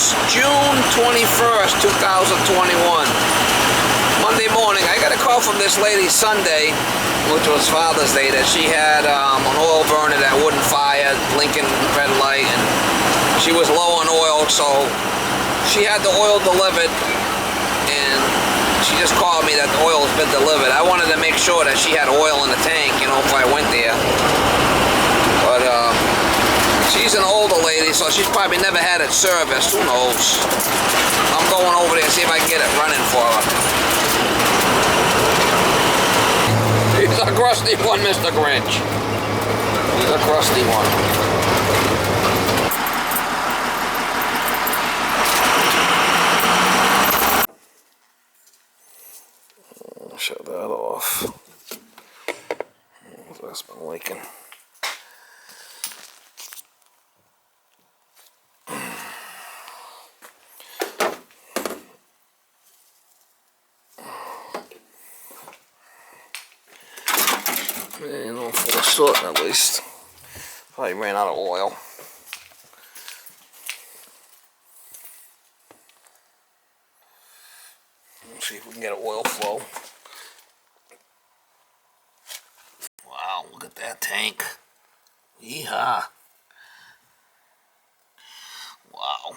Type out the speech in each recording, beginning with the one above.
It's June 21st, 2021. Monday morning. I got a call from this lady Sunday, which was Father's Day, that she had an oil burner that wouldn't fire, blinking red light, and she was low on oil, so she had the oil delivered, and she just called me that the oil has been delivered. I wanted to make sure that she had oil in the tank, you know, if I went there. But she's an older lady, so she's probably never had it serviced. Who knows? I'm going over there to see if I can get it running for her. He's a crusty one, Mr. Grinch. He's a crusty one. Shut that off. That's been leaking. You know, for the soot at least. Probably ran out of oil. Let's see if we can get an oil flow. Wow, look at that tank. Yeehaw. Wow.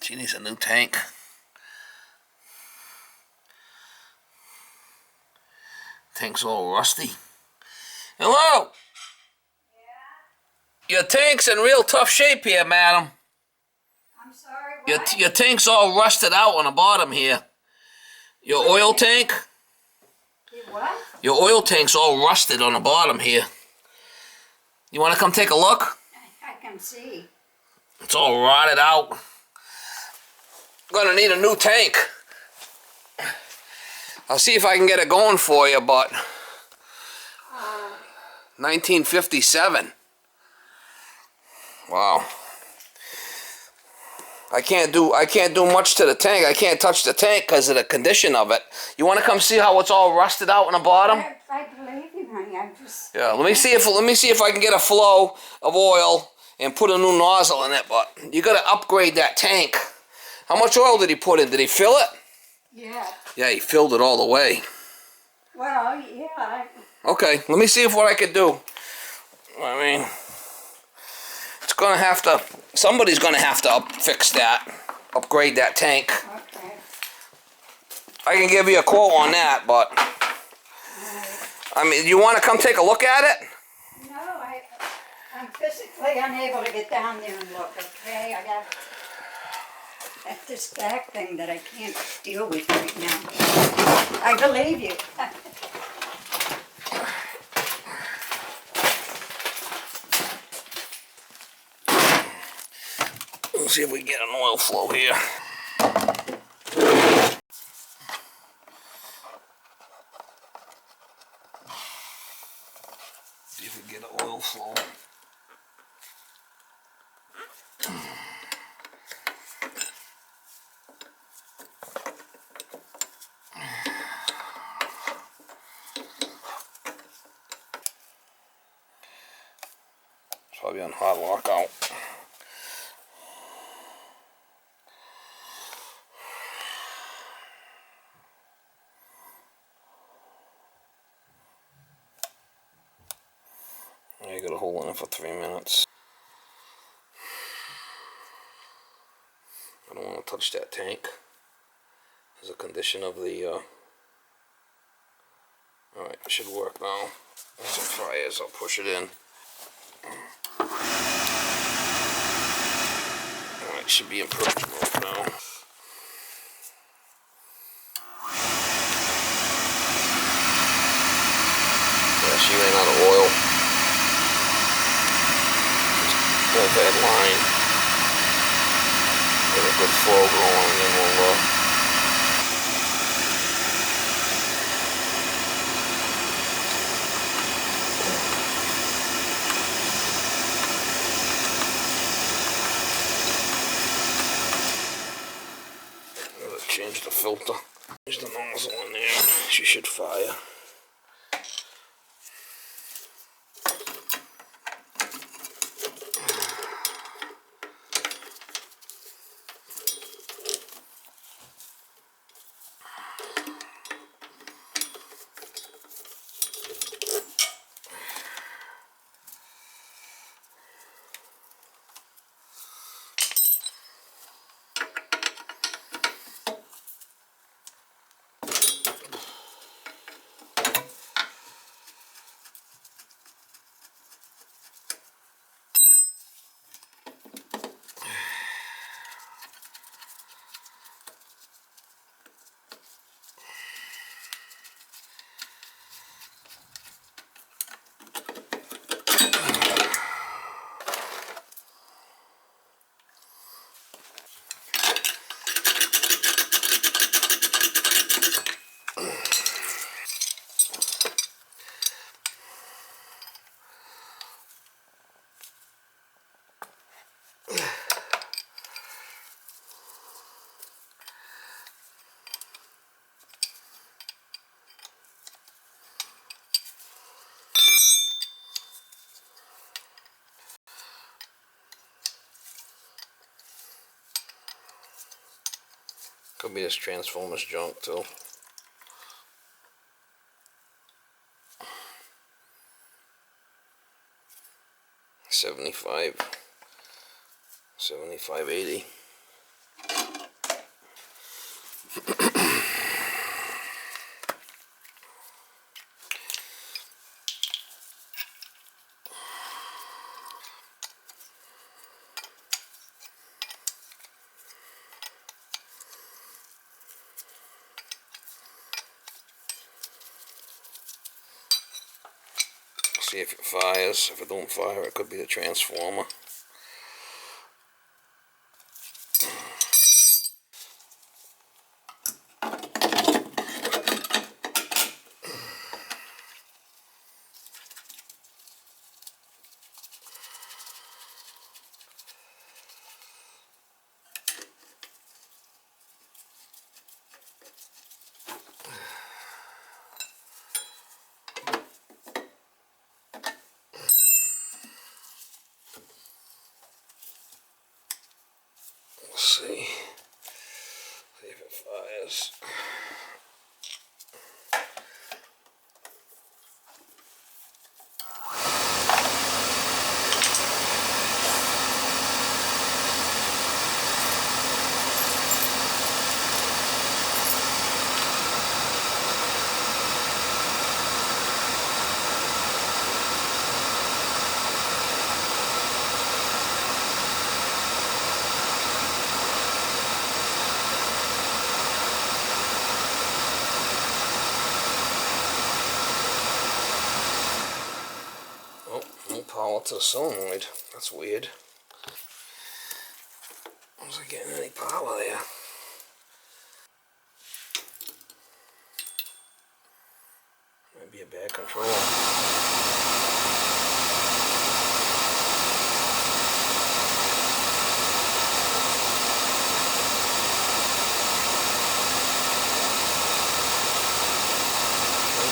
She needs a new tank. Tank's all rusty. Hello? Yeah? Your tank's in real tough shape here, madam. I'm sorry, what? Your tank's all rusted out on the bottom here. Your oil tank? Your what? Your oil tank's all rusted on the bottom here. You want to come take a look? I can see. It's all rotted out. Gonna need a new tank. I'll see if I can get it going for you, but 1957. Wow. I can't do much to the tank. I can't touch the tank because of the condition of it. You want to come see how it's all rusted out in the bottom? I believe you, honey. I'm just. Yeah. Let me see if I can get a flow of oil and put a new nozzle in it. But you got to upgrade that tank. How much oil did he put in? Did he fill it? Yeah. Yeah, he filled it all the way. Well, yeah. Okay, let me see what I could do. I mean, it's gonna have to. Somebody's gonna have to fix that, upgrade that tank. Okay. I can give you a quote on that, but I mean, you want to come take a look at it? No, I'm physically unable to get down there and look. Okay, I got this back thing that I can't deal with right now. I believe you. Let's see if we can get an oil flow here. See if we can get an oil flow. Probably on hot lockout. I got to hold on for 3 minutes. I don't want to touch that tank. There's a condition of the. Alright, it should work now. Once it fires, I'll push it in. Alright, should be in perfect mode now. Yeah, she ran out of oil. Hold that line. Get a good flow going, and then we'll change the filter. There's the nozzle in there. She should fire. Could be this transformer's junk too. $75, $75.80. See if it fires. If it don't fire, it could be the transformer. See if it fires. Power to the solenoid. That's weird. I wasn't getting any power there. Might be a bad control. No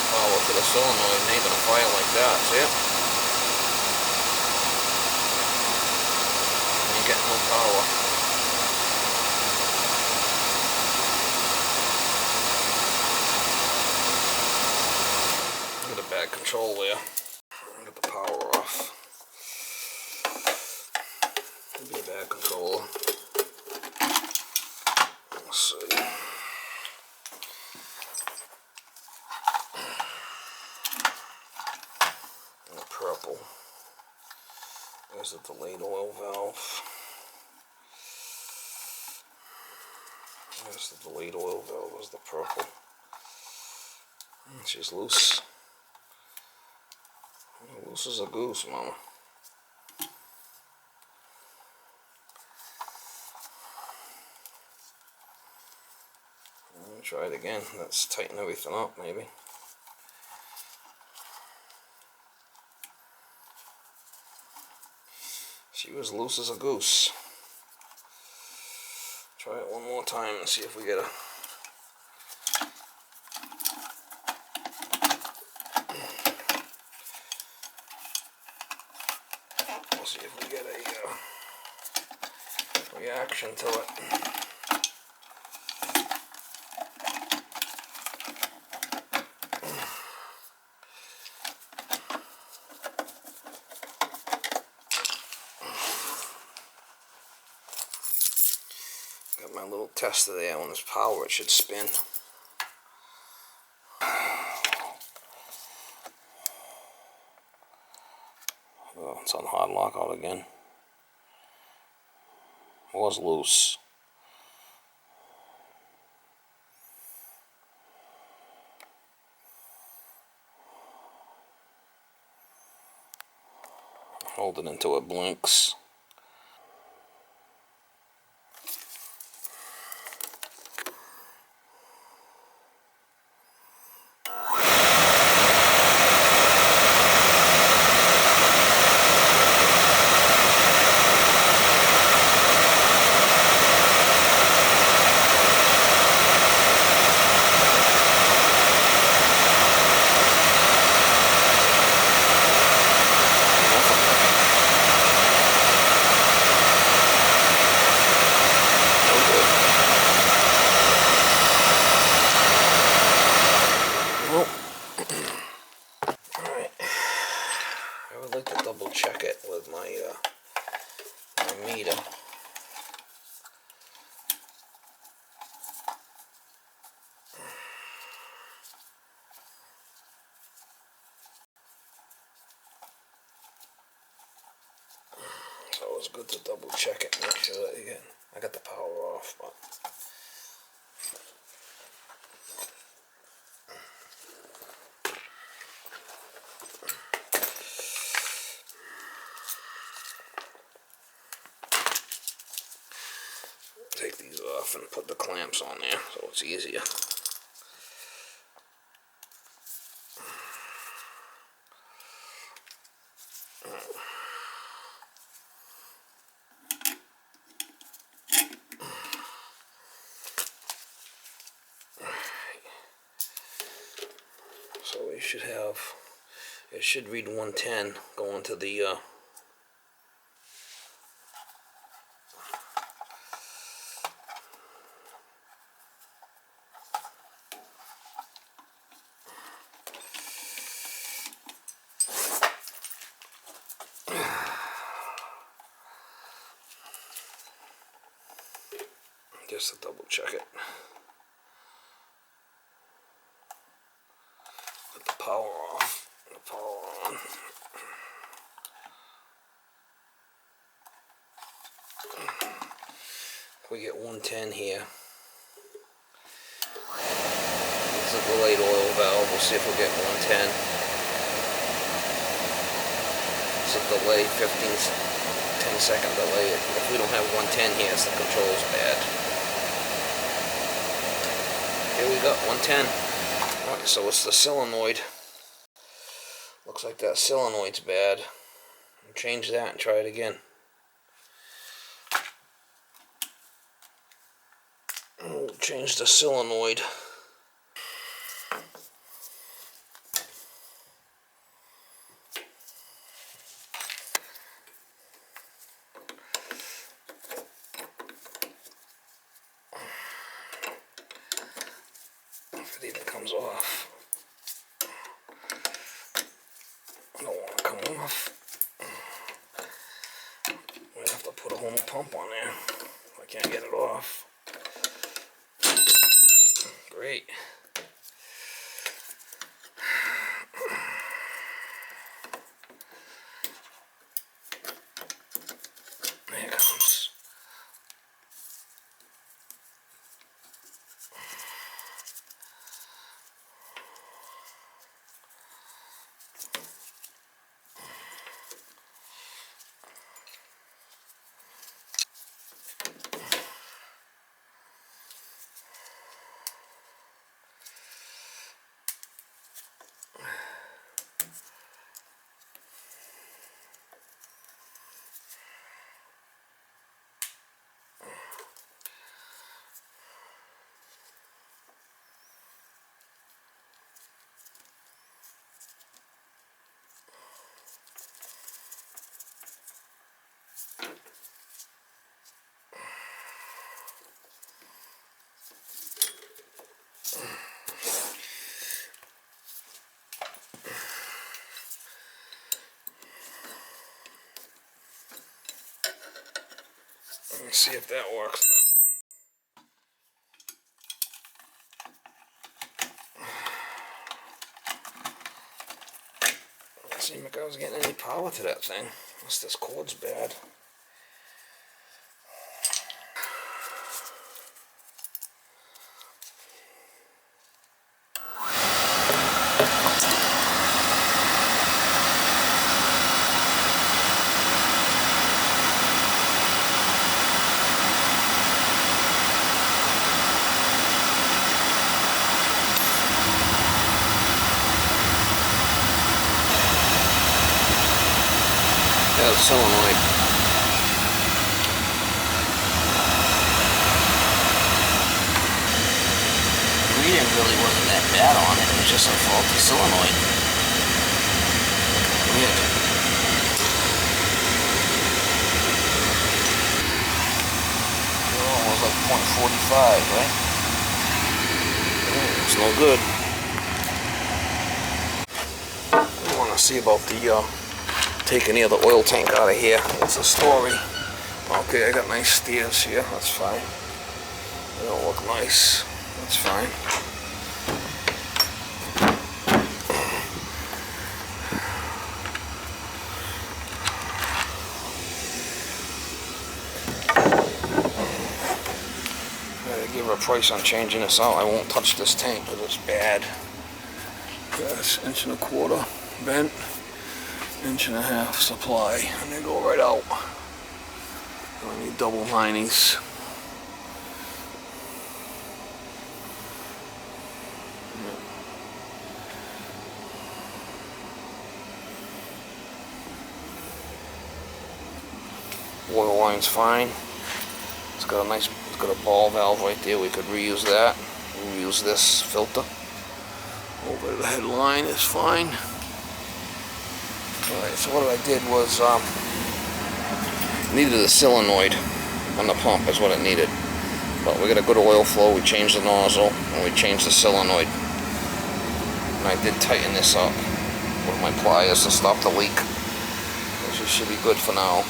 power to the solenoid. It ain't gonna fire like that. See it? Getting no power. Get a bad control there. Get the power off. Could be a bad controller. Let's see. And the purple. There's the delayed oil valve. There's the delayed oil valve, was the purple. She's loose. Loose as a goose, mama. Let me try it again. Let's tighten everything up, maybe. She was loose as a goose. Try it one more time and see if we get a... We'll see if we get a reaction to it. Got my little tester there. On this power, it should spin. Oh, it's on hard lockout again. It was loose. Hold it until it blinks. double check it with my, my meter. So it's good to double check it, make sure that again. I got the power off, but take these off and put the clamps on there so it's easier. So we should have, it should read 110 going to the just to double check it. Put the power off, the power on. We get 110 here. It's a delayed oil valve. We'll see if we get 110. It's a delay, 10-second delay. If we don't have 110 here, it's the control's bad. Here we got 110. Alright, so it's the solenoid. Looks like that solenoid's bad. Change that and try it again. We'll change the solenoid. If it even comes off. I don't want to come off. We have to put a whole new pump on there. I can't get it off. Great. There it comes. Let's see if that works now. Doesn't seem like I was getting any power to that thing. Unless this cord's bad. Solenoid. The reading really wasn't that bad on it. It was just a faulty solenoid. Weird. Oh, it was like 0.45, right? It's no good. We want to see about the take any other oil tank out of here. It's a story. Okay, I got nice steers here. That's fine. They don't look nice. That's fine. Give her a price on changing this out. I won't touch this tank because it's bad. That's 1.25 inches bent, 1.5 inch supply, and they go right out. I need double linings. Oil line's fine. It's got a nice, it's got a ball valve right there. We could reuse that. We'll reuse this filter. Over the head line is fine. Alright, so what I did was needed a solenoid on the pump is what it needed. But we got a good oil flow. We changed the nozzle and we changed the solenoid. And I did tighten this up with my pliers to stop the leak. Which should be good for now.